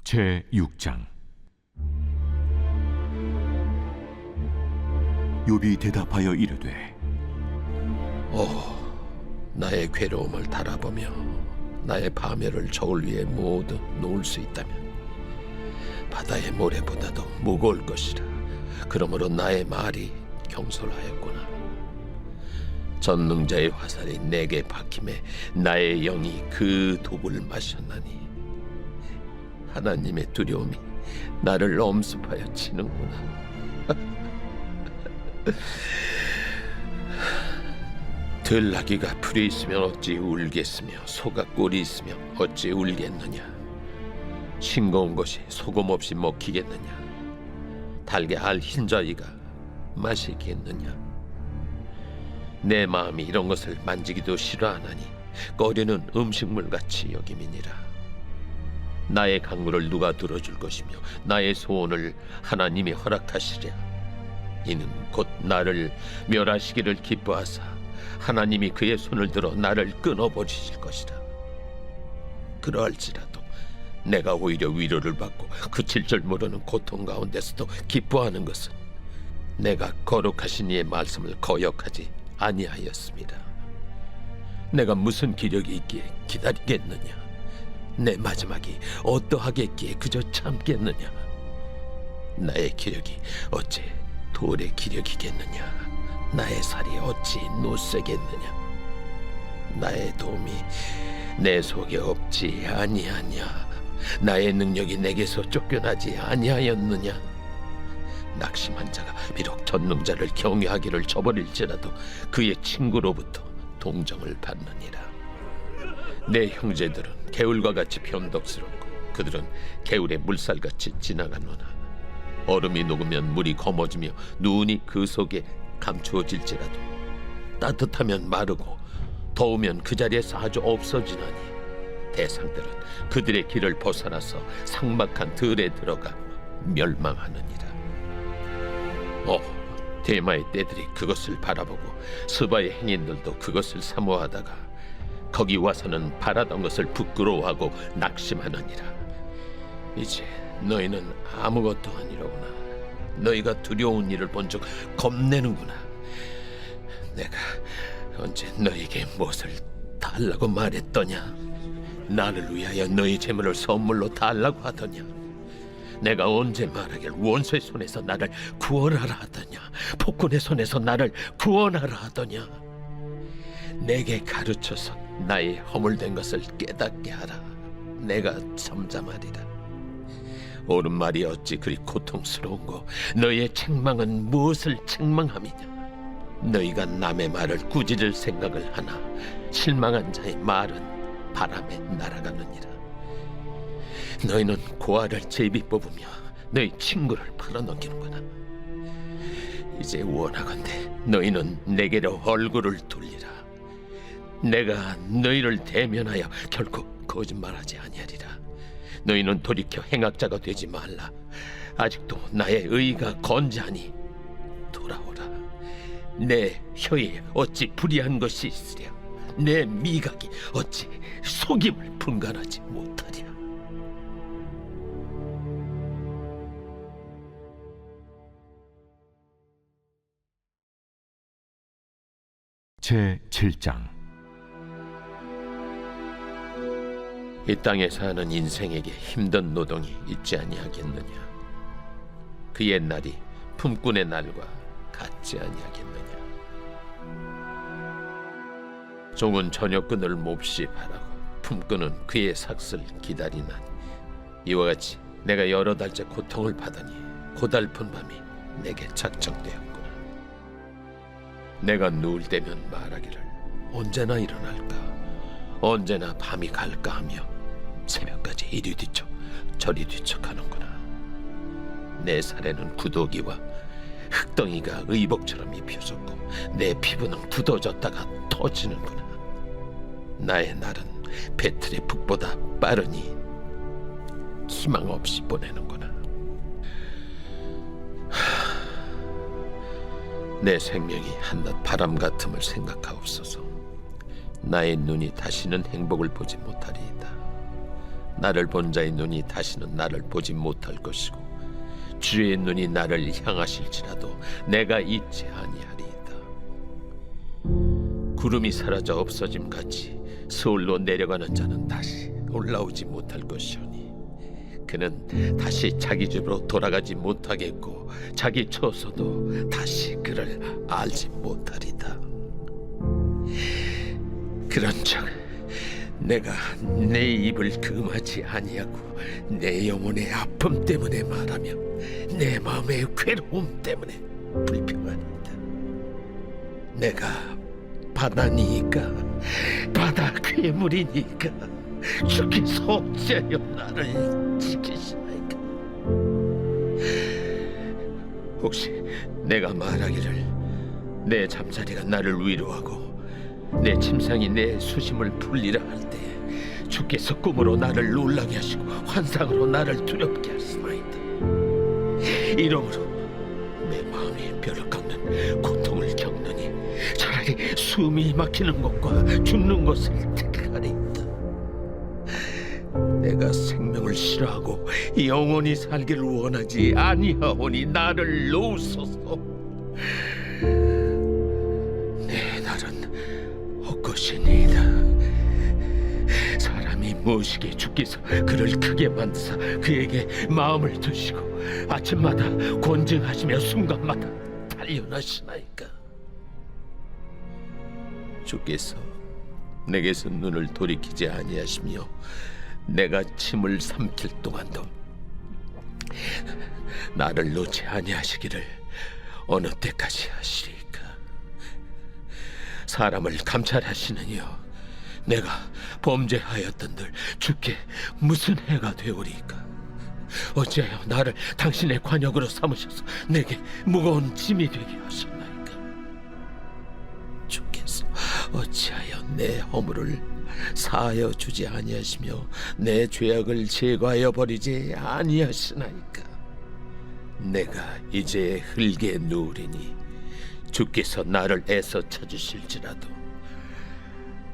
제6장. 욥이 대답하여 이르되, 나의 괴로움을 달아보며 나의 파멸을 저울 위에 모두 놓을 수 있다면 바다의 모래보다도 무거울 것이라. 그러므로 나의 말이 경솔하였구나. 전능자의 화살이 내게 박힘에 나의 영이 그 독을 마셨나니 하나님의 두려움이 나를 엄습하여 치는구나. 들나귀가 풀이 있으면 어찌 울겠으며 소가 꼴이 있으면 어찌 울겠느냐. 싱거운 것이 소금 없이 먹히겠느냐. 달게 알 흰자위가 마시겠느냐. 내 마음이 이런 것을 만지기도 싫어하나니 꺼리는 음식물같이 여김이니라. 나의 간구를 누가 들어줄 것이며 나의 소원을 하나님이 허락하시랴. 이는 곧 나를 멸하시기를 기뻐하사 하나님이 그의 손을 들어 나를 끊어버리실 것이라. 그러할지라도 내가 오히려 위로를 받고 그칠 줄 모르는 고통 가운데서도 기뻐하는 것은 내가 거룩하신 이의 말씀을 거역하지 아니하였습니다. 내가 무슨 기력이 있기에 기다리겠느냐. 내 마지막이 어떠하겠기에 그저 참겠느냐. 나의 기력이 어찌 돌의 기력이겠느냐. 나의 살이 어찌 노쇠겠느냐. 나의 도움이 내 속에 없지 아니하냐. 나의 능력이 내게서 쫓겨나지 아니하였느냐. 낙심한 자가 비록 전능자를 경외하기를 저버릴지라도 그의 친구로부터 동정을 받느니라. 내 형제들은 개울과 같이 변덕스럽고 그들은 개울의 물살같이 지나가노나 얼음이 녹으면 물이 검어지며 눈이 그 속에 감추어질지라도 따뜻하면 마르고 더우면 그 자리에서 아주 없어지나니 대상들은 그들의 길을 벗어나서 삭막한 들에 들어가 멸망하느니라. 대마의 떼들이 그것을 바라보고 스바의 행인들도 그것을 사모하다가 거기 와서는 바라던 것을 부끄러워하고 낙심하느니라. 이제 너희는 아무것도 아니로구나. 너희가 두려운 일을 본즉 겁내는구나. 내가 언제 너희에게 무엇을 달라고 말했더냐. 나를 위하여 너희 재물을 선물로 달라고 하더냐. 내가 언제 말하길 원수의 손에서 나를 구원하라 하더냐. 폭군의 손에서 나를 구원하라 하더냐. 내게 가르쳐서 나의 허물된 것을 깨닫게 하라. 내가 잠잠하리라. 옳은 말이 어찌 그리 고통스러운고 너희의 책망은 무엇을 책망함이냐. 너희가 남의 말을 꾸짖을 생각을 하나 실망한 자의 말은 바람에 날아가느니라. 너희는 고아를 제비 뽑으며 너희 친구를 팔아넘기는구나. 이제 원하건대 너희는 내게로 얼굴을 돌리라. 내가 너희를 대면하여 결코 거짓말하지 아니하리라. 너희는 돌이켜 행악자가 되지 말라. 아직도 나의 의가 건재하니 돌아오라. 내 혀에 어찌 불의한 것이 있으랴. 내 미각이 어찌 속임을 분간하지 못하랴. 제7장. 이 땅에 사는 인생에게 힘든 노동이 있지 아니하겠느냐. 그의 날이 품꾼의 날과 같지 아니하겠느냐. 종은 저녁근을 몹시 바라고 품꾼은 그의 삭슬 기다리나니 이와 같이 내가 여러 달째 고통을 받으니 고달픈 밤이 내게 작정되었구나. 내가 누울 때면 말하기를 언제나 일어날까, 언제나 밤이 갈까 하며 새벽까지 이리 뒤척 저리 뒤척하는구나. 내 살에는 구더기와 흙덩이가 의복처럼 입혀졌고 내 피부는 굳어졌다가 터지는구나. 나의 날은 배틀의 북보다 빠르니 희망 없이 보내는구나. 내 생명이 한낱 바람 같음을 생각하옵소서. 나의 눈이 다시는 행복을 보지 못하리이다. 나를 본 자의 눈이 다시는 나를 보지 못할 것이고 주의 눈이 나를 향하실지라도 내가 잊지 아니하리이다. 구름이 사라져 없어짐 같이 서울로 내려가는 자는 다시 올라오지 못할 것이오니 그는 다시 자기 집으로 돌아가지 못하겠고 자기 처소도 다시 그를 알지 못하리다. 그런즉 내가 내 입을 금하지 아니하고 내 영혼의 아픔 때문에 말하며 내 마음의 괴로움 때문에 불평하리이다. 내가 바다니까 바다 괴물이니까 주께서 어찌하여 나를 지키시나이까. 혹시 내가 말하기를 내 잠자리가 나를 위로하고 내 침상이 내 수심을 풀리라 할 때 주께서 꿈으로 나를 놀라게 하시고 환상으로 나를 두렵게 하시나이다. 이러므로 내 마음이 뼈를 깎는 고통을 겪느니 차라리 숨이 막히는 것과 죽는 것을 택하리이다. 내가 생명을 싫어하고 영원히 살기를 원하지 아니하오니 나를 놓으소서. 내 날은 헛것이니이다. 사람이 무엇이기에 주께서 그를 크게 만드사 그에게 마음을 두시고 아침마다 권증하시며 순간마다 단련하시나이까. 주께서 내게서 눈을 돌이키지 아니하시며 내가 침을 삼킬 동안도 나를 놓지 아니하시기를 어느 때까지 하시리까. 사람을 감찰하시느니요 내가 범죄하였던들 주께 무슨 해가 되오리까. 어찌하여 나를 당신의 관역으로 삼으셔서 내게 무거운 짐이 되게 하셨나이까. 주께서 어찌하여 내 허물을 사하여 주지 아니하시며 내 죄악을 제거하여 버리지 아니하시나이까. 내가 이제 흙에 누우리니 주께서 나를 애써 찾으실지라도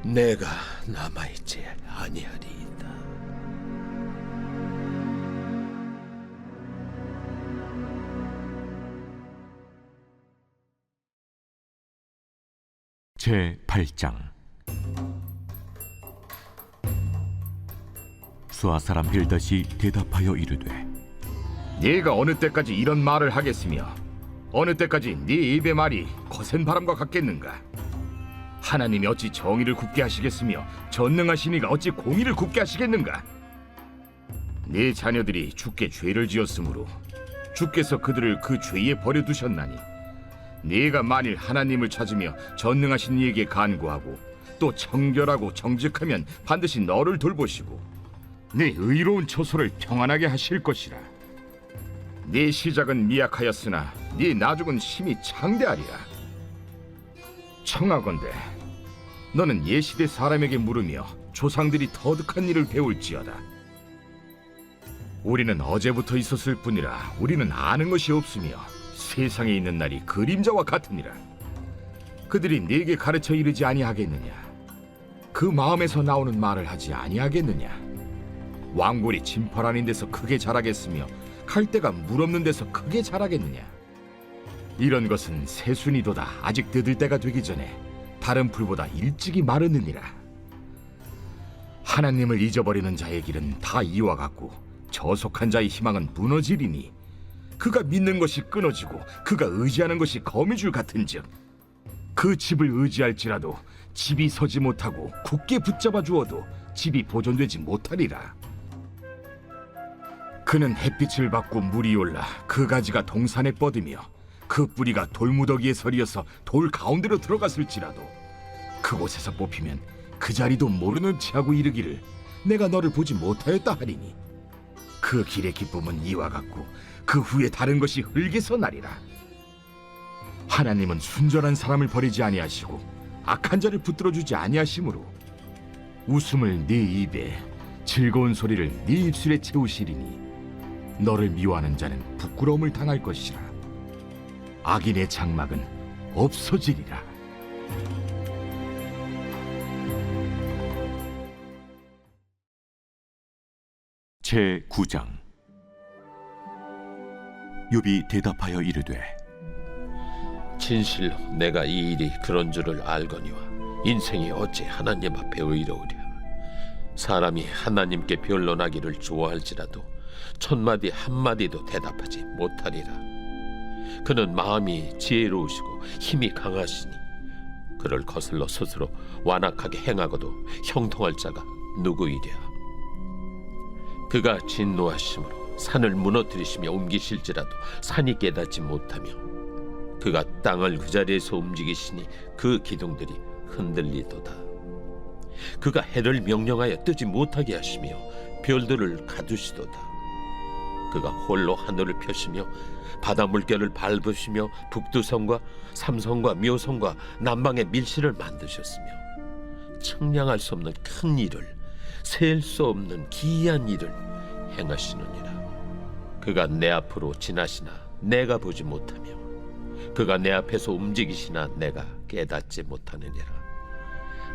내가 남아있지 아니하리이다. 제8장. 수아 사람 빌닷이 대답하여 이르되 네가 어느 때까지 이런 말을 하겠으며 어느 때까지 네 입의 말이 거센 바람과 같겠는가? 하나님이 어찌 정의를 굽게 하시겠으며 전능하신 이가 어찌 공의를 굽게 하시겠는가? 네 자녀들이 주께 죄를 지었으므로 주께서 그들을 그 죄에 버려두셨나니 네가 만일 하나님을 찾으며 전능하신 이에게 간구하고 또 청결하고 정직하면 반드시 너를 돌보시고 네 의로운 처소를 평안하게 하실 것이라. 네 시작은 미약하였으나 네 나중은 심히 창대하리라. 청하건대 너는 예시대 사람에게 물으며 조상들이 터득한 일을 배울지어다. 우리는 어제부터 있었을 뿐이라 우리는 아는 것이 없으며 세상에 있는 날이 그림자와 같으니라. 그들이 네게 가르쳐 이르지 아니하겠느냐? 그 마음에서 나오는 말을 하지 아니하겠느냐? 왕골이 진펄 아닌 데서 크게 자라겠으며 갈대가 물 없는 데서 크게 자라겠느냐? 이런 것은 새순이도다 아직 뜯을 때가 되기 전에 다른 풀보다 일찍이 마르느니라. 하나님을 잊어버리는 자의 길은 다 이와 같고 저속한 자의 희망은 무너지리니 그가 믿는 것이 끊어지고 그가 의지하는 것이 거미줄 같은즉 그 집을 의지할지라도 집이 서지 못하고 굳게 붙잡아 주어도 집이 보존되지 못하리라. 그는 햇빛을 받고 물이 올라 그 가지가 동산에 뻗으며 그 뿌리가 돌무더기에 서리어서 돌 가운데로 들어갔을지라도 그곳에서 뽑히면 그 자리도 모르는 체하고 이르기를 내가 너를 보지 못하였다 하리니 그 길의 기쁨은 이와 같고 그 후에 다른 것이 흙에서 나리라. 하나님은 순전한 사람을 버리지 아니하시고 악한 자를 붙들어주지 아니하시므로 웃음을 네 입에 즐거운 소리를 네 입술에 채우시리니 너를 미워하는 자는 부끄러움을 당할 것이라. 악인의 장막은 없어지리라. 제9장. 욥이 대답하여 이르되 진실로 내가 이 일이 그런 줄을 알거니와 인생이 어찌 하나님 앞에 의로우랴. 사람이 하나님께 변론하기를 좋아할지라도 천마디 한마디도 대답하지 못하리라. 그는 마음이 지혜로우시고 힘이 강하시니 그를 거슬러 스스로 완악하게 행하고도 형통할 자가 누구이랴. 그가 진노하심으로 산을 무너뜨리시며 옮기실지라도 산이 깨닫지 못하며 그가 땅을 그 자리에서 움직이시니 그 기둥들이 흔들리도다. 그가 해를 명령하여 뜨지 못하게 하시며 별들을 가두시도다. 그가 홀로 하늘을 펴시며 바다 물결을 밟으시며 북두성과 삼성과 묘성과 남방의 밀실을 만드셨으며 측량할 수 없는 큰 일을 셀 수 없는 기이한 일을 행하시느니라. 그가 내 앞으로 지나시나 내가 보지 못하며 그가 내 앞에서 움직이시나 내가 깨닫지 못하느니라.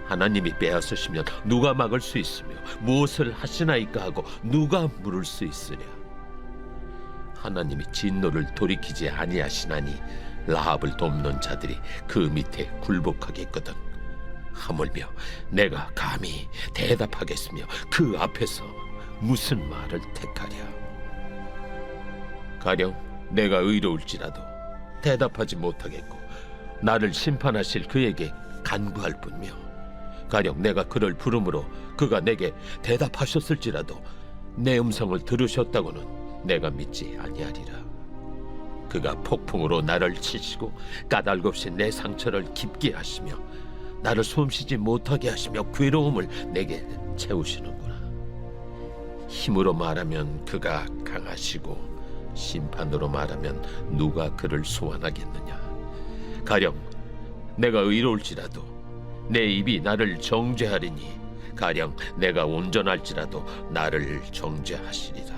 하나님이 빼앗으시면 누가 막을 수 있으며 무엇을 하시나이까 하고 누가 물을 수 있으랴. 하나님이 진노를 돌이키지 아니하시나니 라합을 돕는 자들이 그 밑에 굴복하겠거든. 하물며 내가 감히 대답하겠으며 그 앞에서 무슨 말을 택하랴. 가령 내가 의로울지라도 대답하지 못하겠고 나를 심판하실 그에게 간구할 뿐이며 가령 내가 그를 부름으로 그가 내게 대답하셨을지라도 내 음성을 들으셨다고는 내가 믿지 아니하리라. 그가 폭풍으로 나를 치시고 까닭없이 내 상처를 깊게 하시며 나를 숨쉬지 못하게 하시며 괴로움을 내게 채우시는구나. 힘으로 말하면 그가 강하시고 심판으로 말하면 누가 그를 소환하겠느냐. 가령 내가 의로울지라도 내 입이 나를 정죄하리니 가령 내가 온전할지라도 나를 정죄하시리라.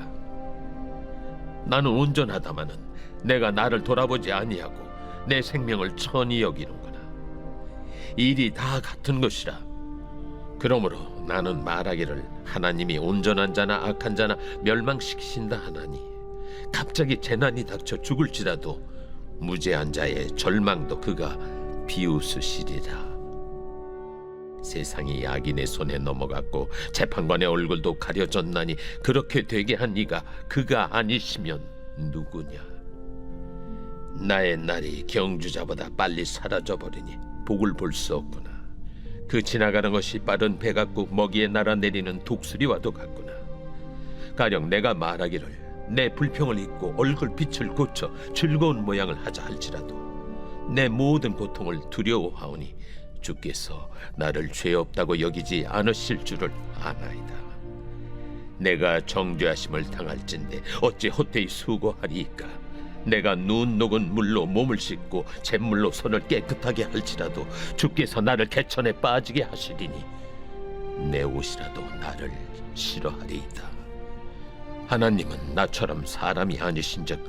나는 온전하다마는 내가 나를 돌아보지 아니하고 내 생명을 천히 여기는구나. 일이 다 같은 것이라. 그러므로 나는 말하기를 하나님이 온전한 자나 악한 자나 멸망시키신다 하나니 갑자기 재난이 닥쳐 죽을지라도 무죄한 자의 절망도 그가 비웃으시리라. 세상이 악인의 손에 넘어갔고 재판관의 얼굴도 가려졌나니 그렇게 되게 한 이가 그가 아니시면 누구냐. 나의 날이 경주자보다 빨리 사라져버리니 복을 볼 수 없구나. 그 지나가는 것이 빠른 배 같고 먹이에 날아내리는 독수리와도 같구나. 가령 내가 말하기를 내 불평을 잊고 얼굴빛을 고쳐 즐거운 모양을 하자 할지라도 내 모든 고통을 두려워하오니 주께서 나를 죄 없다고 여기지 않으실 줄을 아나이다. 내가 정죄하심을 당할진대 어찌 헛되이 수고하리이까. 내가 눈 녹은 물로 몸을 씻고 잿물로 손을 깨끗하게 할지라도 주께서 나를 개천에 빠지게 하시리니 내 옷이라도 나를 싫어하리이다. 하나님은 나처럼 사람이 아니신즉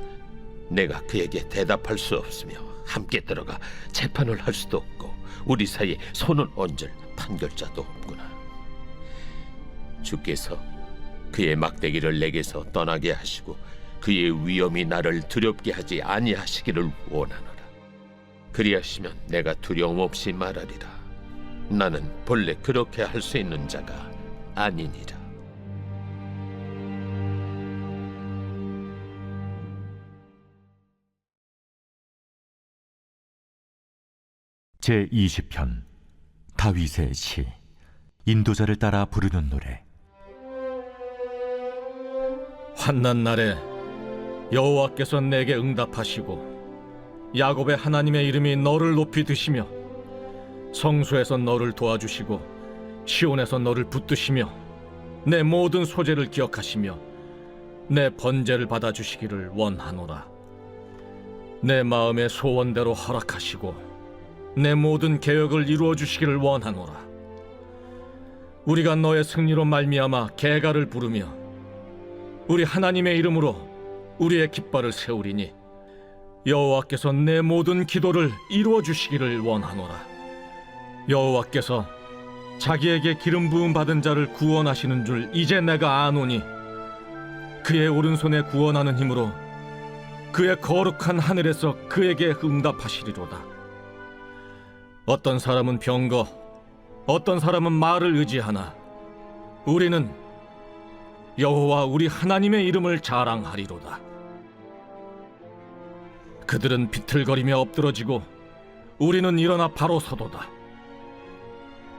내가 그에게 대답할 수 없으며 함께 들어가 재판을 할 수도 없고 우리 사이에 손을 얹을 판결자도 없구나. 주께서 그의 막대기를 내게서 떠나게 하시고 그의 위엄이 나를 두렵게 하지 아니하시기를 원하노라. 그리하시면 내가 두려움 없이 말하리라. 나는 본래 그렇게 할 수 있는 자가 아니니라. 제20편. 다윗의 시. 인도자를 따라 부르는 노래. 환난 날에 여호와께서 내게 응답하시고 야곱의 하나님의 이름이 너를 높이 드시며 성소에서 너를 도와주시고 시온에서 너를 붙드시며 내 모든 소재를 기억하시며 내 번제를 받아주시기를 원하노라. 내 마음의 소원대로 허락하시고 내 모든 계획을 이루어 주시기를 원하노라. 우리가 너의 승리로 말미암아 계가를 부르며 우리 하나님의 이름으로 우리의 깃발을 세우리니 여호와께서 내 모든 기도를 이루어 주시기를 원하노라. 여호와께서 자기에게 기름 부음 받은 자를 구원하시는 줄 이제 내가 아노니 그의 오른손에 구원하는 힘으로 그의 거룩한 하늘에서 그에게 응답하시리로다. 어떤 사람은 병거, 어떤 사람은 말을 의지하나 우리는 여호와 우리 하나님의 이름을 자랑하리로다. 그들은 비틀거리며 엎드러지고 우리는 일어나 바로 서도다.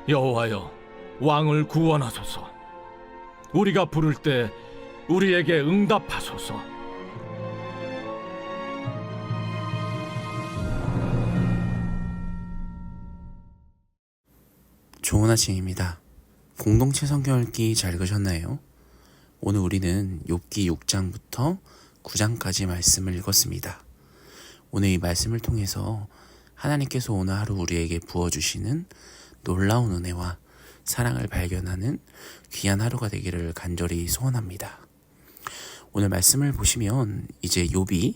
여호와여, 왕을 구원하소서. 우리가 부를 때 우리에게 응답하소서. 좋은 아침입니다. 공동체 성경 읽기 잘 읽으셨나요? 오늘 우리는 욥기 6장부터 9장까지 말씀을 읽었습니다. 오늘 이 말씀을 통해서 하나님께서 오늘 하루 우리에게 부어주시는 놀라운 은혜와 사랑을 발견하는 귀한 하루가 되기를 간절히 소원합니다. 오늘 말씀을 보시면 이제 욥이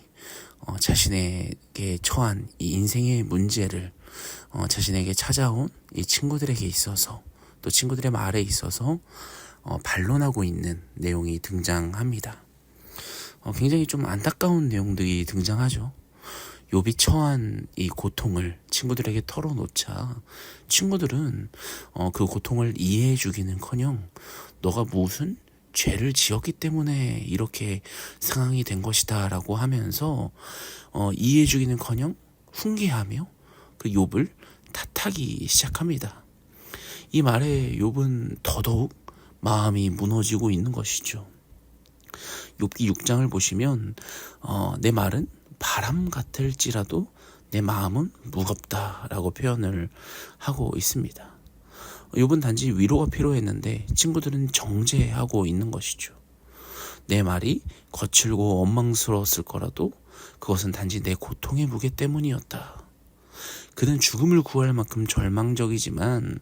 자신에게 처한 이 인생의 문제를 자신에게 찾아온 이 친구들에게 있어서 또 친구들의 말에 있어서 반론하고 있는 내용이 등장합니다. 굉장히 좀 안타까운 내용들이 등장하죠. 욥이 처한 이 고통을 친구들에게 털어놓자 친구들은 그 고통을 이해해 주기는커녕 너가 무슨 죄를 지었기 때문에 이렇게 상황이 된 것이다 라고 하면서 이해해 주기는커녕 훈계하며 그 욥을 탓하기 시작합니다. 이 말에 욥은 더더욱 마음이 무너지고 있는 것이죠. 욥기 6장을 보시면 내 말은 바람 같을지라도 내 마음은 무겁다라고 표현을 하고 있습니다. 욥은 단지 위로가 필요했는데 친구들은 정죄하고 있는 것이죠. 내 말이 거칠고 원망스러웠을 거라도 그것은 단지 내 고통의 무게 때문이었다. 그는 죽음을 구할 만큼 절망적이지만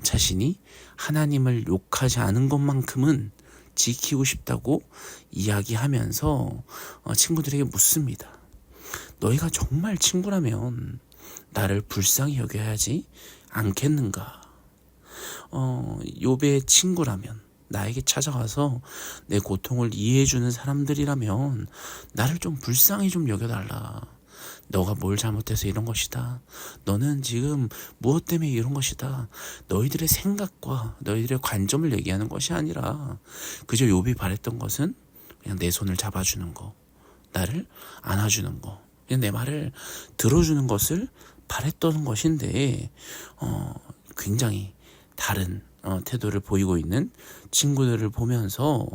자신이 하나님을 욕하지 않은 것만큼은 지키고 싶다고 이야기하면서 친구들에게 묻습니다. 너희가 정말 친구라면 나를 불쌍히 여겨야 하지 않겠는가? 욥의 친구라면 나에게 찾아와서 내 고통을 이해해주는 사람들이라면 나를 좀 불쌍히 좀 여겨달라. 너가 뭘 잘못해서 이런 것이다. 너는 지금 무엇 때문에 이런 것이다. 너희들의 생각과 너희들의 관점을 얘기하는 것이 아니라 그저 욥이 바랬던 것은 그냥 내 손을 잡아주는 거, 나를 안아주는 거, 그냥 내 말을 들어주는 것을 바랬던 것인데 굉장히 다른 태도를 보이고 있는 친구들을 보면서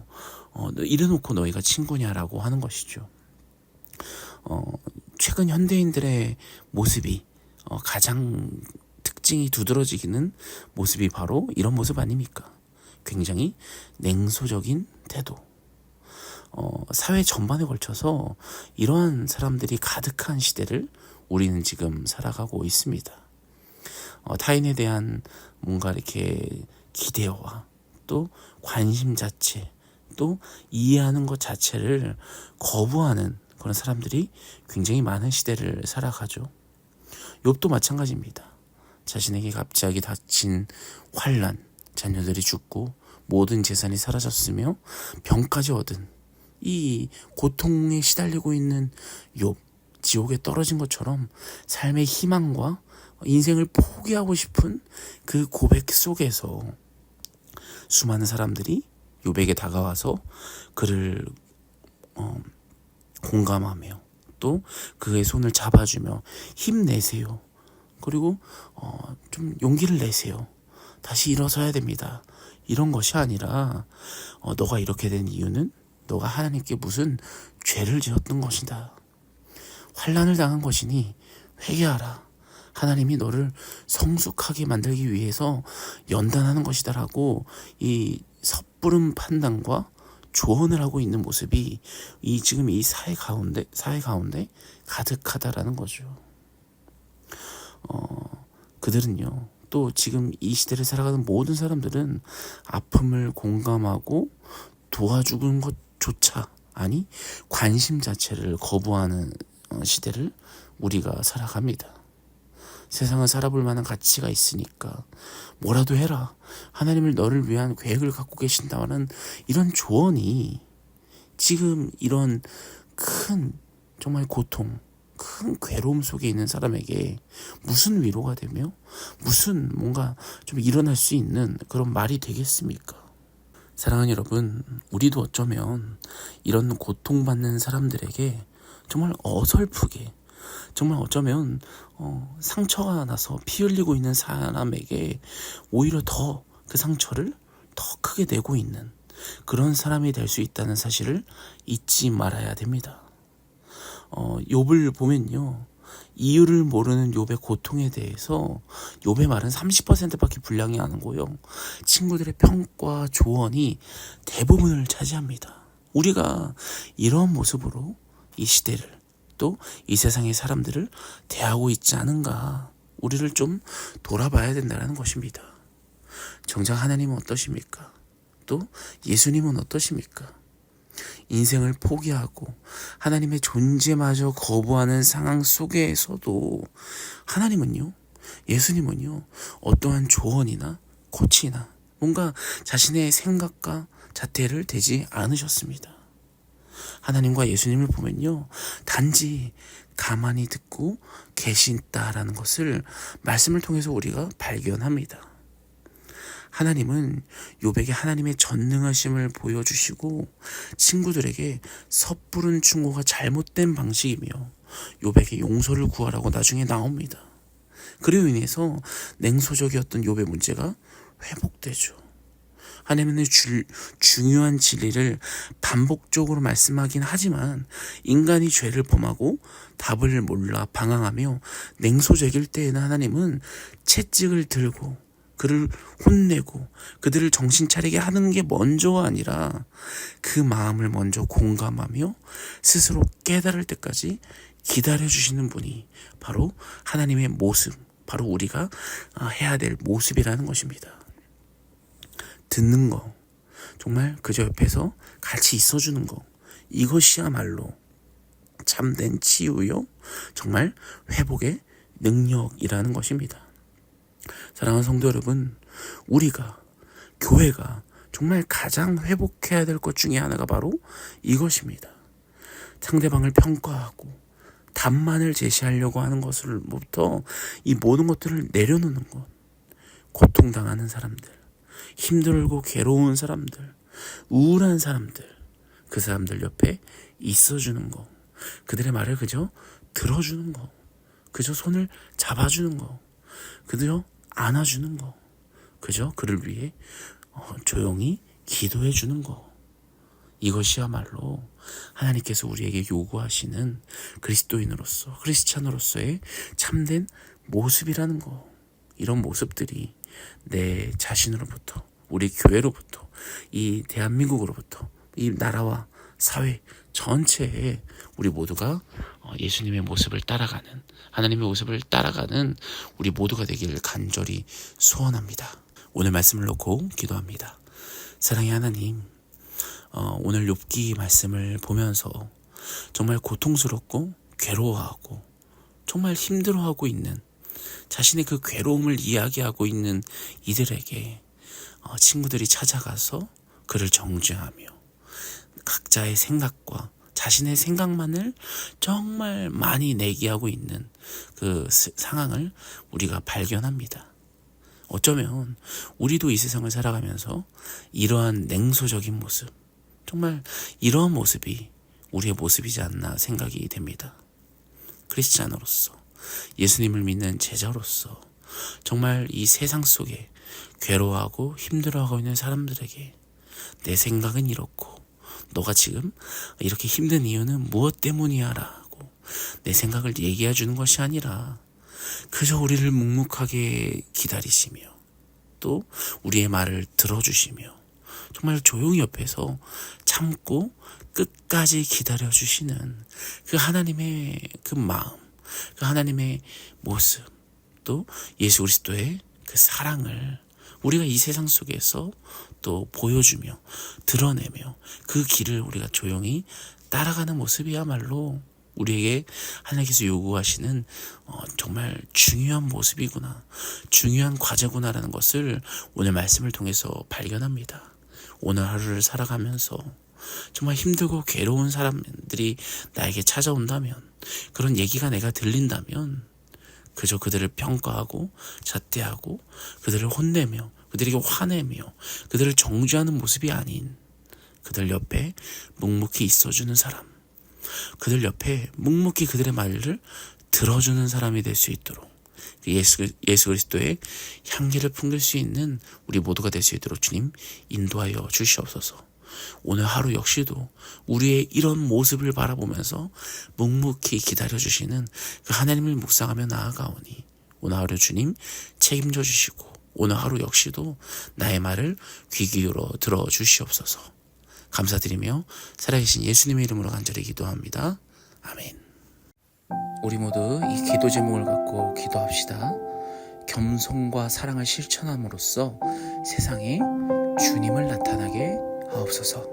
이래놓고 너희가 친구냐라고 하는 것이죠. 최근 현대인들의 모습이 가장 특징이 두드러지기는 모습이 바로 이런 모습 아닙니까? 굉장히 냉소적인 태도. 사회 전반에 걸쳐서 이러한 사람들이 가득한 시대를 우리는 지금 살아가고 있습니다. 타인에 대한 뭔가 이렇게 기대와 또 관심 자체, 또 이해하는 것 자체를 거부하는 그런 사람들이 굉장히 많은 시대를 살아가죠. 욥도 마찬가지입니다. 자신에게 갑자기 닥친 환난, 자녀들이 죽고 모든 재산이 사라졌으며 병까지 얻은 이 고통에 시달리고 있는 욥, 지옥에 떨어진 것처럼 삶의 희망과 인생을 포기하고 싶은 그 고백 속에서 수많은 사람들이 욥에게 다가와서 그를 공감하며 또 그의 손을 잡아주며 힘내세요. 그리고 좀 용기를 내세요. 다시 일어서야 됩니다. 이런 것이 아니라 너가 이렇게 된 이유는 너가 하나님께 무슨 죄를 지었던 것이다. 환난을 당한 것이니 회개하라. 하나님이 너를 성숙하게 만들기 위해서 연단하는 것이다라고 이 섣부른 판단과 조언을 하고 있는 모습이 지금 이 사회 가운데 가득하다라는 거죠. 그들은요, 또 지금 이 시대를 살아가는 모든 사람들은 아픔을 공감하고 도와주는 것조차, 아니 관심 자체를 거부하는 시대를 우리가 살아갑니다. 세상은 살아볼 만한 가치가 있으니까 뭐라도 해라. 하나님을 너를 위한 계획을 갖고 계신다는 이런 조언이 지금 이런 큰 정말 고통, 큰 괴로움 속에 있는 사람에게 무슨 위로가 되며 무슨 뭔가 좀 일어날 수 있는 그런 말이 되겠습니까? 사랑하는 여러분, 우리도 어쩌면 이런 고통받는 사람들에게 정말 어설프게, 정말 어쩌면 상처가 나서 피 흘리고 있는 사람에게 오히려 더 그 상처를 더 크게 내고 있는 그런 사람이 될 수 있다는 사실을 잊지 말아야 됩니다. 욥을 보면요, 이유를 모르는 욥의 고통에 대해서 욥의 말은 30%밖에 분량이 안 하고요, 친구들의 평가 조언이 대부분을 차지합니다. 우리가 이런 모습으로 이 시대를, 또 이 세상의 사람들을 대하고 있지 않은가, 우리를 좀 돌아봐야 된다는 것입니다. 정작 하나님은 어떠십니까? 또 예수님은 어떠십니까? 인생을 포기하고 하나님의 존재마저 거부하는 상황 속에서도 하나님은요, 예수님은요, 어떠한 조언이나 코치나 뭔가 자신의 생각과 자태를 대지 않으셨습니다. 하나님과 예수님을 보면요, 단지 가만히 듣고 계신다라는 것을 말씀을 통해서 우리가 발견합니다. 하나님은 욥에게 하나님의 전능하심을 보여주시고 친구들에게 섣부른 충고가 잘못된 방식이며 욥에게 용서를 구하라고 나중에 나옵니다. 그로 인해서 냉소적이었던 욥의 문제가 회복되죠. 하나님은 중요한 진리를 반복적으로 말씀하긴 하지만 인간이 죄를 범하고 답을 몰라 방황하며 냉소적일 때에는 하나님은 채찍을 들고 그를 혼내고 그들을 정신 차리게 하는 게 먼저가 아니라 그 마음을 먼저 공감하며 스스로 깨달을 때까지 기다려주시는 분이 바로 하나님의 모습, 바로 우리가 해야 될 모습이라는 것입니다. 듣는 거, 정말 그저 옆에서 같이 있어주는 거, 이것이야말로 참된 치유요, 정말 회복의 능력이라는 것입니다. 사랑하는 성도 여러분, 우리가, 교회가 정말 가장 회복해야 될 것 중에 하나가 바로 이것입니다. 상대방을 평가하고 답만을 제시하려고 하는 것을부터 이 모든 것들을 내려놓는 것. 고통당하는 사람들, 힘들고 괴로운 사람들, 우울한 사람들, 그 사람들 옆에 있어주는 거, 그들의 말을 그저 들어주는 거, 그저 손을 잡아주는 거, 그저 안아주는 거, 그저 그를 위해 조용히 기도해 주는 거. 이것이야말로 하나님께서 우리에게 요구하시는 그리스도인으로서, 크리스찬으로서의 참된 모습이라는 거. 이런 모습들이 내 자신으로부터, 우리 교회로부터, 이 대한민국으로부터, 이 나라와 사회 전체에 우리 모두가 예수님의 모습을 따라가는, 하나님의 모습을 따라가는 우리 모두가 되길 간절히 소원합니다. 오늘 말씀을 놓고 기도합니다. 사랑의 하나님, 오늘 욥기 말씀을 보면서 정말 고통스럽고 괴로워하고 정말 힘들어하고 있는, 자신의 그 괴로움을 이야기하고 있는 이들에게 친구들이 찾아가서 그를 정죄하며 각자의 생각과 자신의 생각만을 정말 많이 내기하고 있는 그 상황을 우리가 발견합니다. 어쩌면 우리도 이 세상을 살아가면서 이러한 냉소적인 모습, 정말 이러한 모습이 우리의 모습이지 않나 생각이 됩니다. 크리스찬으로서, 예수님을 믿는 제자로서 정말 이 세상 속에 괴로워하고 힘들어하고 있는 사람들에게 내 생각은 이렇고 너가 지금 이렇게 힘든 이유는 무엇 때문이야 라고 내 생각을 얘기해 주는 것이 아니라 그저 우리를 묵묵하게 기다리시며 또 우리의 말을 들어주시며 정말 조용히 옆에서 참고 끝까지 기다려주시는 그 하나님의 그 마음, 그 하나님의 모습, 또 예수 그리스도의 그 사랑을 우리가 이 세상 속에서 또 보여주며 드러내며 그 길을 우리가 조용히 따라가는 모습이야말로 우리에게 하나님께서 요구하시는 정말 중요한 모습이구나, 중요한 과제구나라는 것을 오늘 말씀을 통해서 발견합니다. 오늘 하루를 살아가면서 정말 힘들고 괴로운 사람들이 나에게 찾아온다면, 그런 얘기가 내가 들린다면 그저 그들을 평가하고 잣대하고 그들을 혼내며 그들에게 화내며 그들을 정죄하는 모습이 아닌, 그들 옆에 묵묵히 있어주는 사람, 그들 옆에 묵묵히 그들의 말을 들어주는 사람이 될 수 있도록, 예수 그리스도의 향기를 풍길 수 있는 우리 모두가 될 수 있도록 주님 인도하여 주시옵소서. 오늘 하루 역시도 우리의 이런 모습을 바라보면서 묵묵히 기다려주시는 그 하나님을 묵상하며 나아가오니, 오늘 하루 주님 책임져 주시고 오늘 하루 역시도 나의 말을 귀 기울여 들어주시옵소서. 감사드리며 살아계신 예수님의 이름으로 간절히 기도합니다. 아멘. 우리 모두 이 기도 제목을 갖고 기도합시다. 겸손과 사랑을 실천함으로써 세상에 주님을 나타나게 하옵소서.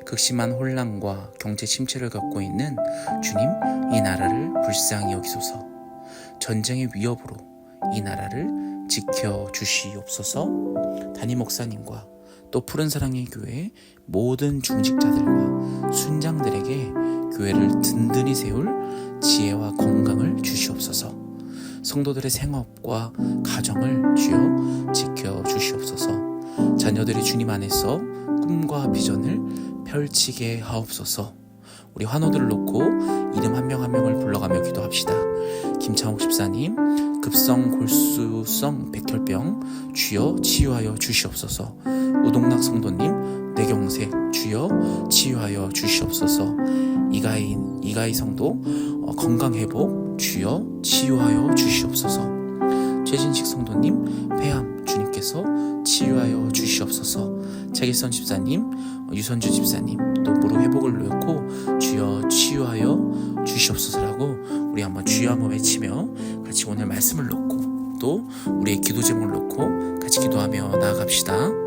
극심한 혼란과 경제 침체를 겪고 있는 주님, 이 나라를 불쌍히 여기소서. 전쟁의 위협으로 이 나라를 지켜주시옵소서. 담임 목사님과 또 푸른사랑의 교회 모든 중직자들과 순장들에게 교회를 든든히 세울 지혜와 건강을 주시옵소서. 성도들의 생업과 가정을 주여 지켜주시옵소서. 자녀들이 주님 안에서 꿈과 비전을 펼치게 하옵소서. 우리 환우들을 놓고 이름 한 명 한 명을 불러가며 기도합시다. 김창욱 집사님, 급성 골수성 백혈병 주여 치유하여 주시옵소서. 우동락 성도님, 뇌경색 주여 치유하여 주시옵소서. 이가희 성도 건강회복 주여 치유하여 주시옵소서. 최진식 성도님, 폐암 주님께서 치유하여 주시옵소서. 차길선 집사님, 유선주 집사님, 또 무릎 회복을 놓고 주여 치유하여 주시옵소서라고 우리 한번 주여 한번 외치며 같이 오늘 말씀을 놓고 또 우리의 기도 제목을 놓고 같이 기도하며 나아갑시다.